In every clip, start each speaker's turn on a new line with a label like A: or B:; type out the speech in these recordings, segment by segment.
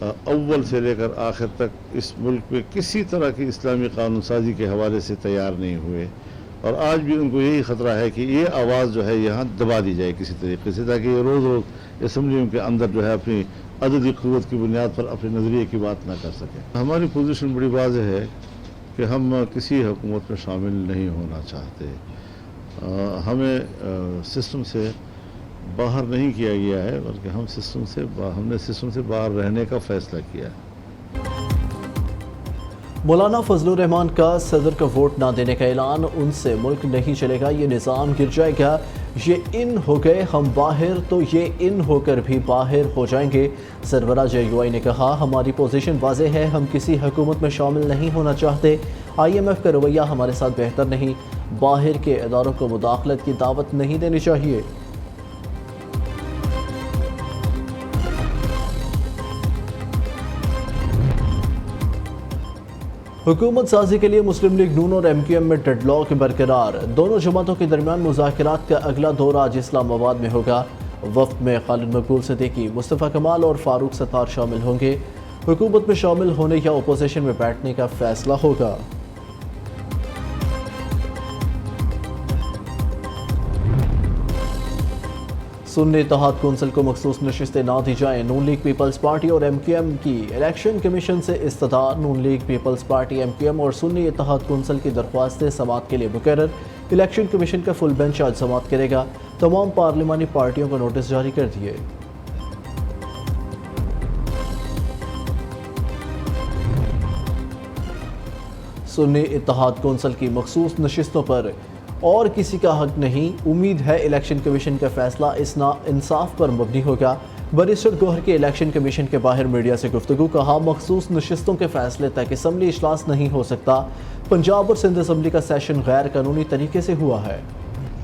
A: اول سے لے کر آخر تک اس ملک میں کسی طرح کی اسلامی قانون سازی کے حوالے سے تیار نہیں ہوئے، اور آج بھی ان کو یہی خطرہ ہے کہ یہ آواز جو ہے یہاں دبا دی جائے کسی طریقے سے، تاکہ یہ روز روز اسمبلیوں کے اندر جو ہے اپنی عددی قوت کی بنیاد پر اپنے نظریے کی بات نہ کر سکیں۔ ہماری پوزیشن بڑی واضح ہے کہ ہم کسی حکومت میں شامل نہیں ہونا چاہتے، ہمیں سسٹم سے باہر نہیں کیا گیا ہے، بلکہ ہم نے سسٹم سے باہر رہنے کا فیصلہ کیا ہے۔
B: مولانا فضل الرحمان کا صدر کا ووٹ نہ دینے کا اعلان، ان سے ملک نہیں چلے گا، یہ نظام گر جائے گا، یہ ان ہو گئے ہم باہر تو یہ ان ہو کر بھی باہر ہو جائیں گے۔ سربراہ JUI نے کہا ہماری پوزیشن واضح ہے، ہم کسی حکومت میں شامل نہیں ہونا چاہتے، IMF کا رویہ ہمارے ساتھ بہتر نہیں، باہر کے اداروں کو مداخلت کی دعوت نہیں دینی چاہیے۔ حکومت سازی کے لیے مسلم لیگ نون اور MQM میں ڈیڈ لاک برقرار، دونوں جماعتوں کے درمیان مذاکرات کا اگلا دور آج اسلام آباد میں ہوگا۔ وفد میں خالد مقبول صدیقی، مصطفیٰ کمال اور فاروق ستار شامل ہوں گے۔ حکومت میں شامل ہونے یا اپوزیشن میں بیٹھنے کا فیصلہ ہوگا۔ سنی اتحاد کونسل کو مخصوص نشستیں نہ دی جائیں، نون لیگ پیپلز پارٹی اور MQM کی الیکشن کمیشن سے استدعا۔ نون لیگ پیپلز پارٹی، MQM اور سنی اتحاد کونسل کی درخواستیں سماعت کے لیے مقرر، الیکشن کمیشن کا فل بینچ آج سماعت کرے گا۔ تمام پارلیمانی پارٹیوں کو نوٹس جاری کر دیے۔ سنی اتحاد کونسل کی مخصوص نشستوں پر اور کسی کا حق نہیں، امید ہے الیکشن کمیشن کا فیصلہ انصاف پر مبنی ہوگا۔ بیرسٹر گوہر کے الیکشن کمیشن کے باہر میڈیا سے گفتگو، کہا مخصوص نشستوں کے فیصلے تک اسمبلی اجلاس نہیں ہو سکتا۔ پنجاب اور سندھ اسمبلی کا سیشن غیر قانونی طریقے سے ہوا ہے۔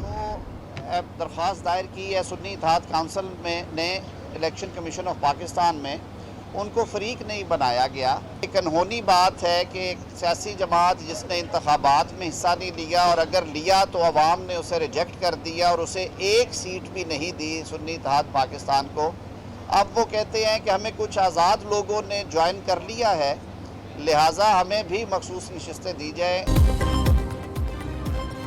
C: جو درخواست دائر کی ہے سنی اتحاد کونسل نے الیکشن کمیشن آف پاکستان میں، ان کو فریق نہیں بنایا گیا۔ ایک انہونی بات ہے کہ ایک سیاسی جماعت جس نے انتخابات میں حصہ نہیں لیا، اور اگر لیا تو عوام نے اسے ریجیکٹ کر دیا اور اسے ایک سیٹ بھی نہیں دی سنی اتحاد پاکستان کو، اب وہ کہتے ہیں کہ ہمیں کچھ آزاد لوگوں نے جوائن کر لیا ہے، لہٰذا ہمیں بھی مخصوص نشستیں دی جائیں۔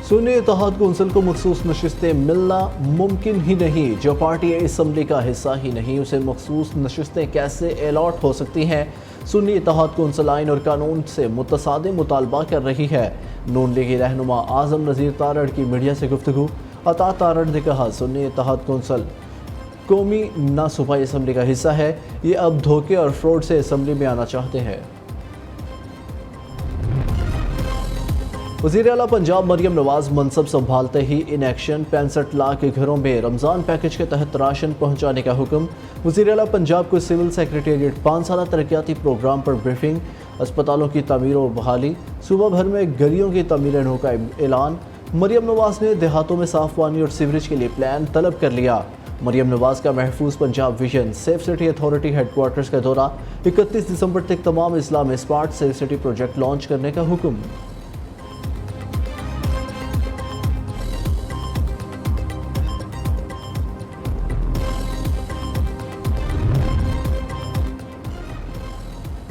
B: سنی اتحاد کونسل کو مخصوص نشستیں ملنا ممکن ہی نہیں، جو پارٹی اسمبلی کا حصہ ہی نہیں اسے مخصوص نشستیں کیسے الاٹ ہو سکتی ہیں؟ سنی اتحاد کونسل آئین اور قانون سے متصادم مطالبہ کر رہی ہے۔ نون لیگی رہنما اعظم نذیر تارڑ کی میڈیا سے گفتگو، عطا تارڑ نے کہا سنی اتحاد کونسل قومی نہ صوبائی اسمبلی کا حصہ ہے، یہ اب دھوکے اور فراڈ سے اسمبلی میں آنا چاہتے ہیں۔ وزیر اعلیٰ پنجاب مریم نواز منصب سنبھالتے ہی ان ایکشن، 65 لاکھ گھروں میں رمضان پیکج کے تحت راشن پہنچانے کا حکم۔ وزیر اعلیٰ پنجاب کو سول سیکریٹریٹ 5 سالہ ترقیاتی پروگرام پر بریفنگ۔ اسپتالوں کی تعمیر و بحالی، صوبہ بھر میں گلیوں کی تعمیر نو کا اعلان۔ مریم نواز نے دیہاتوں میں صاف پانی اور سیوریج کے لیے پلان طلب کر لیا۔ مریم نواز کا محفوظ Punjab vision safe city authority ہیڈ کوارٹرز کا دورہ، 31 دسمبر تک تمام اضلاع میں smart safe city project launch کرنے کا حکم۔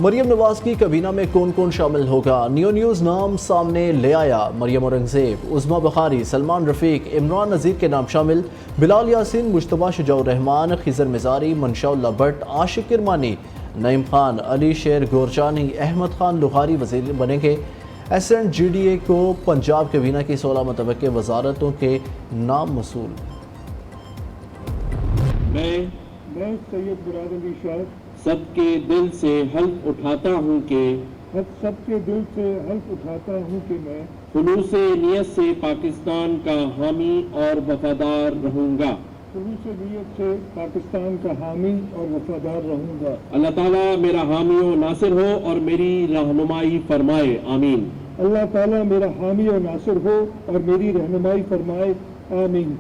B: مریم نواز کی کابینہ میں کون کون شامل ہوگا؟ نیو نیوز نام سامنے لے آیا۔ مریم اورنگزیب، عظما بخاری، سلمان رفیق، عمران نذیر کے نام شامل۔ بلال یاسین، مجتبیٰ شجاع الرحمان، خضر مزاری، منشاء اللہ بٹ، عاشق کرمانی، نعیم خان، علی شیر گورجانی، احمد خان لغاری وزیر بنیں گے۔ SNGDA کو پنجاب کابینہ کی 16 متوقع وزارتوں کے نام موصول۔
D: میں سید مراد علی شاہ سب کے دل سے حلف اٹھاتا ہوں کہ میں خلوص نیت سے پاکستان کا حامی اور وفادار رہوں گا۔ اللہ تعالیٰ میرا حامی و ناصر ہو اور میری رہنمائی فرمائے، آمین۔
E: اللہ تعالیٰ میرا حامی و ناصر ہو اور میری رہنمائی فرمائے، آمین۔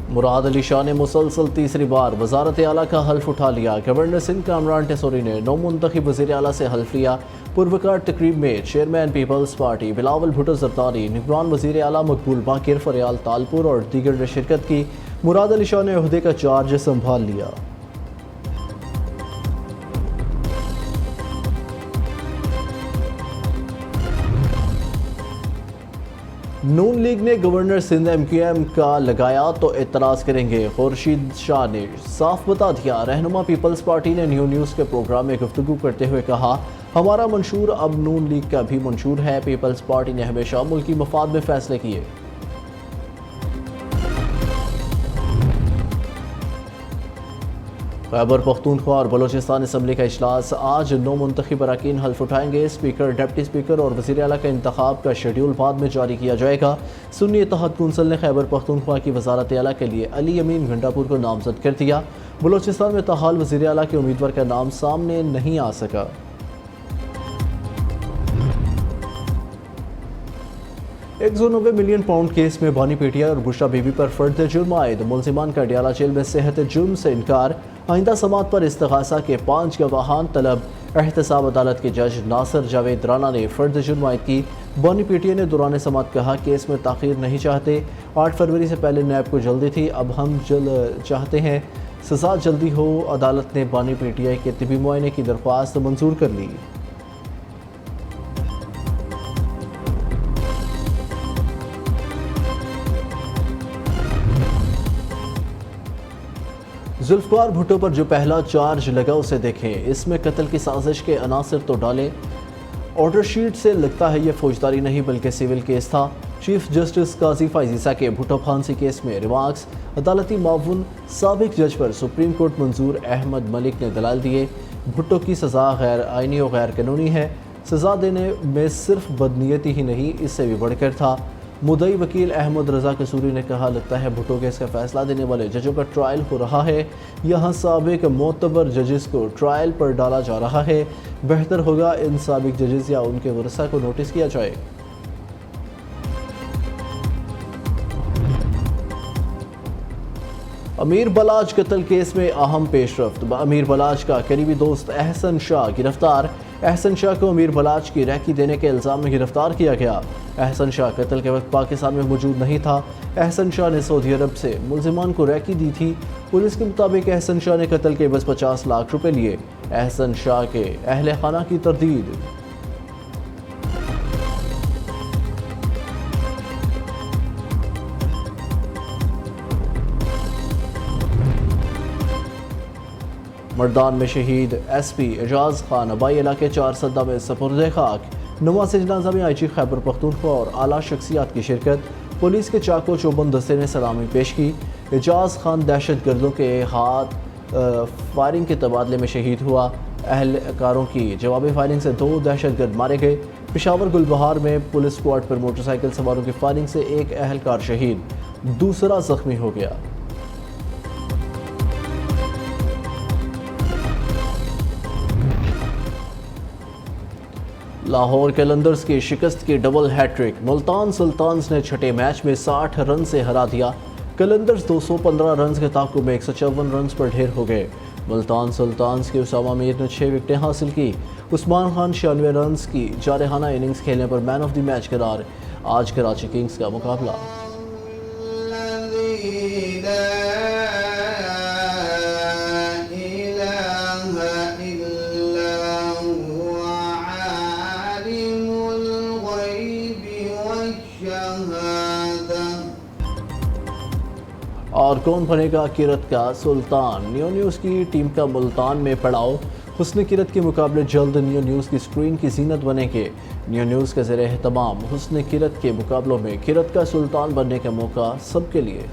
B: مراد علی شاہ نے مسلسل تیسری بار وزارت اعلیٰ کا حلف اٹھا لیا۔ گورنر سندھ کامران ٹیسوری نے نو منتخب وزیر اعلیٰ سے حلف لیا۔ پروکار تقریب میں چیئرمین پیپلز پارٹی بلاول بھٹو زرداری، نگران وزیر اعلیٰ مقبول باقر، فریال تالپور اور دیگر نے شرکت کی۔ مراد علی شاہ نے عہدے کا چارج سنبھال لیا۔ نون لیگ نے گورنر سندھ MQM کا لگایا تو اعتراض کریں گے. خورشید شاہ نے صاف بتا دیا. رہنما پیپلز پارٹی نے نیوز کے پروگرام میں گفتگو کرتے ہوئے کہا ہمارا منشور اب نون لیگ کا بھی منشور ہے. پیپلز پارٹی نے ہمیشہ ملکی مفاد میں فیصلے کیے. خیبر پختونخوا اور بلوچستان اسمبلی کا اجلاس آج 9 منتخب اراکین حلف اٹھائیں گے. اسپیکر، ڈپٹی اسپیکر اور وزیر اعلیٰ کا انتخاب کا شیڈول بعد میں جاری کیا جائے گا. سنی اتحاد کونسل نے خیبر پختونخوا کی وزارت اعلیٰ کے لیے علی امین گھنٹاپور کو نامزد کر دیا. بلوچستان میں تاحال وزیر اعلیٰ کے امیدوار کا نام سامنے نہیں آ سکا. £190 ملین کیس میں بانی پی ٹی آئی اور بشرا بی بی پر فرد جرم عائد. ملزمان کا اڈیالہ جیل میں صحت جرم سے انکار. آئندہ سماعت پر استغاثہ کے 5 گواہان طلب. احتساب عدالت کے جج ناصر جاوید رانا نے فرد جرم عائد کی. بانی پی ٹی آئی نے دوران سماعت کہا کیس میں تاخیر نہیں چاہتے. 8 فروری سے پہلے نیب کو جلدی تھی، اب ہم چاہتے ہیں سزا جلدی ہو. عدالت نے بانی پی ٹی آئی کے طبی معائنے کی درخواست منظور کر لی. ذوالفقار بھٹو پر جو پہلا چارج لگا اسے دیکھیں. اس میں قتل کی سازش کے عناصر تو ڈالیں. آرڈر شیٹ سے لگتا ہے یہ فوجداری نہیں بلکہ سول کیس تھا. چیف جسٹس قاضی فائز عیسیٰ کے بھٹو پھانسی کیس میں ریمارکس. عدالتی معاون سابق جج پر سپریم کورٹ منظور. احمد ملک نے دلائل دیے بھٹو کی سزا غیر آئینی و غیر قانونی ہے. سزا دینے میں صرف بدنیتی ہی نہیں، اس سے بھی بڑھ کر تھا. مدعی وکیل احمد رضا قصوری نے کہا لگتا ہے بھٹو کیس کا فیصلہ دینے والے ججوں کا ٹرائل ہو رہا ہے. یہاں سابق معتبر ججز کو ٹرائل پر ڈالا جا رہا ہے. بہتر ہوگا ان سابق ججز یا ان کے ورثاء کو نوٹس کیا جائے. امیر بلاج قتل کیس میں اہم پیش رفت. امیر بلاج کا قریبی دوست احسن شاہ گرفتار. احسن شاہ کو امیر بلاج کی ریکی دینے کے الزام میں گرفتار کیا گیا. احسن شاہ قتل کے وقت پاکستان میں موجود نہیں تھا. احسن شاہ نے سعودی عرب سے ملزمان کو ریکی دی تھی. پولیس کے مطابق احسن شاہ نے قتل کے عوض 50 لاکھ روپے لیے. احسن شاہ کے اہل خانہ کی تردید. مردان میں شہید ایس پی اعجاز خان آبائی علاقے 4 سدہ میں سپرد خاک. نماز جنازہ میں آئی جی خیبر پختونخوا اور اعلیٰ شخصیات کی شرکت. پولیس کے چاقو چوبند دستے نے سلامی پیش کی. اعجاز خان دہشت گردوں کے ہاتھ فائرنگ کے تبادلے میں شہید ہوا. اہلکاروں کی جوابی فائرنگ سے 2 دہشت گرد مارے گئے. پشاور گلبہار میں پولیس اسکواڈ پر موٹر سائیکل سواروں کی فائرنگ سے ایک اہلکار شہید، دوسرا زخمی ہو گیا. لاہور قلندرز کی شکست کی double hat trick. Multan Sultans نے چھٹے میچ میں 60 رن سے ہرا دیا. قلندرز 215 رنز کے تعاقب میں 154 رنز پر ڈھیر ہو گئے. ملتان سلطانز کے اسامہ میر نے 6 وکٹیں حاصل کی. عثمان خان 96 رنز کی جارحانہ اننگز کھیلنے پر مین آف دی میچ قرار. آج کراچی کنگز کا مقابلہ. اور کون بنے گا کرت کا سلطان؟ نیو نیوز کی ٹیم کا ملتان میں پڑاؤ. حسن کرت کے مقابلے جلد نیو نیوز کی سکرین کی زینت بنیں گے. نیو نیوز کے زیر اہتمام حسن کرت کے مقابلوں میں کرت کا سلطان بننے کا موقع سب کے لیے.